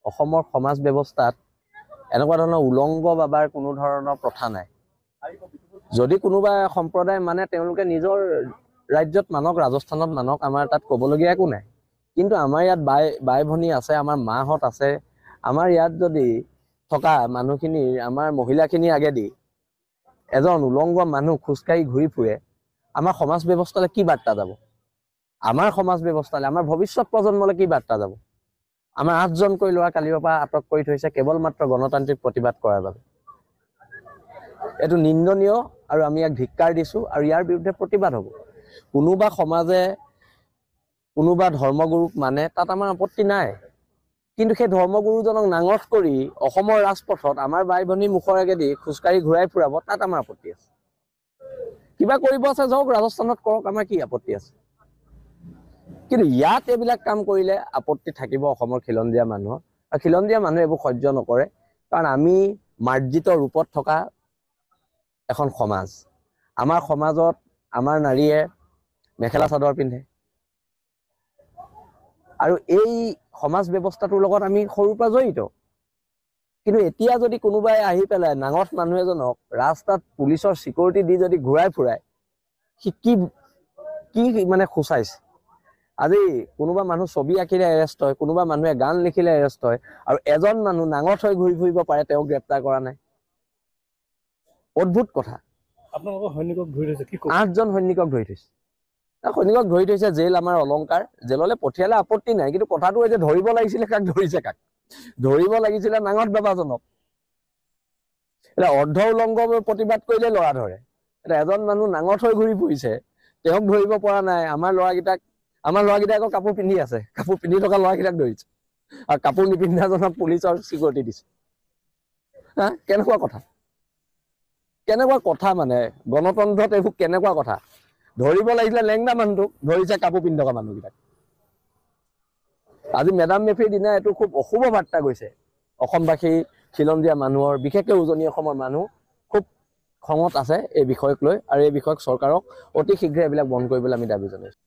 অসমৰ সমাজ ব্যৱস্থাত এনেকুৱা ধৰণৰ উলংগ বাবাৰ কোনো ধৰণৰ প্ৰথা নাই। যদি কোনোবা সম্প্ৰদায় মানে তেওঁলোকে নিজৰ ৰাজ্যত মানক, ৰাজস্থানত মানক, আমাৰ তাত ক'বলগীয়া একো নাই। কিন্তু আমাৰ ইয়াত বাই ভনী আছে, আমাৰ মাহঁত আছে। আমাৰ ইয়াত যদি থকা মানুহখিনিৰ, আমাৰ মহিলাখিনিৰ আগেদি এজন উলংগ মানুহ খোজকাঢ়ি ঘূৰি ফুৰে, আমাৰ সমাজ ব্যৱস্থালৈ কি বাৰ্তা যাব? আমাৰ সমাজ ব্যৱস্থালৈ, আমাৰ ভৱিষ্যত প্ৰজন্মলৈ কি বাৰ্তা যাব? আমাৰ 8জনকৈ ল'ৰা কালিৰ পৰা আটক কৰি থৈছে কেৱল মাত্ৰ গণতান্ত্ৰিক প্ৰতিবাদ কৰাৰ বাবে। এইটো নিন্দনীয় আৰু আমি ইয়াক ধিক্কাৰ দিছোঁ আৰু ইয়াৰ বিৰুদ্ধে প্ৰতিবাদ হ'ব। কোনোবা সমাজে কোনোবা ধৰ্মগুৰুক মানে তাত আমাৰ আপত্তি নাই, কিন্তু সেই ধৰ্মগুৰুজনক নাঙঠ কৰি অসমৰ ৰাজপথত আমাৰ বাই ভনী মুখৰ আগেদি খোজকাঢ়ি ঘূৰাই ফুৰাব, তাত আমাৰ আপত্তি আছে। কিবা কৰিব আছে যাওক, ৰাজস্থানত কৰক, আমাৰ কি আপত্তি আছে? কিন্তু ইয়াত এইবিলাক কাম কৰিলে আপত্তি থাকিব অসমৰ খিলঞ্জীয়া মানুহৰ, আৰু খিলঞ্জীয়া মানুহে এইবোৰ সহ্য নকৰে। কাৰণ আমি মাৰ্জিত ৰূপত থকা এখন সমাজ। আমাৰ সমাজত আমাৰ নাৰীয়ে মেখেলা চাদৰ পিন্ধে, আৰু এই সমাজ ব্যৱস্থাটোৰ লগত আমি সৰুৰ পৰা জড়িত। কিন্তু এতিয়া যদি কোনোবাই আহি পেলাই নাঙঠ মানুহ এজনক ৰাস্তাত পুলিচৰ চিকিউৰিটি দি যদি ঘূৰাই ফুৰায়, সি কি মানে সূচাইছে? আজি কোনোবা মানুহ ছবি আঁকিলে এৰেষ্ট হয়, কোনোবা মানুহে গান লিখিলে এৰেষ্ট হয়, আৰু এজন মানুহ নাঙঠ হৈ ঘূৰি ফুৰিব পাৰে, তেওঁক গ্ৰেপ্তাৰ কৰা নাই। অদ্ভুত কথা। আপোনালোকৰ সৈনিকক ধৰি থৈছে, কি 8জন সৈনিকক ধৰি থৈছে। সৈনিকক ধৰি থৈছে, জেল আমাৰ অলংকাৰ, জেললৈ পঠিয়ালে আপত্তি নাই। কিন্তু কথাটো হৈছে ধৰিব লাগিছিলে কাক, ধৰিছে কাক? ধৰিব লাগিছিলে নাঙঠ বাবাজনক। এতিয়া অৰ্ধ উলংগ প্ৰতিবাদ কৰিলে ল'ৰা ধৰে, এতিয়া এজন মানুহ নাঙঠ হৈ ঘূৰি ফুৰিছে, তেওঁক ধৰিব পৰা নাই। আমাৰ ল'ৰাকেইটাক আকৌ কাপোৰ পিন্ধি আছে, কাপোৰ পিন্ধি থকা ল'ৰাকেইটাক ধৰিছে, আৰু কাপোৰ নিপিন্ধাজনক পুলিচৰ চিকিউৰিটি দিছে। হা, কেনেকুৱা কথা? কেনেকুৱা কথা মানে গণতন্ত্ৰত এইবোৰ কেনেকুৱা কথা? ধৰিব লাগিছিলে লেংদা মানুহটোক, ধৰিছে কাপোৰ পিন্ধি থকা মানুহকেইটাক। আজি মেডাম মেফিৰ দিনা এইটো খুব অশুভ বাৰ্তা গৈছে অসমবাসী, খিলঞ্জীয়া মানুহৰ, বিশেষকৈ উজনি অসমৰ মানুহ খুব খঙত আছে এই বিষয়ক লৈ, আৰু এই বিষয়ক চৰকাৰক অতি শীঘ্ৰে এইবিলাক বন্ধ কৰিবলৈ আমি দাবী জনাইছোঁ।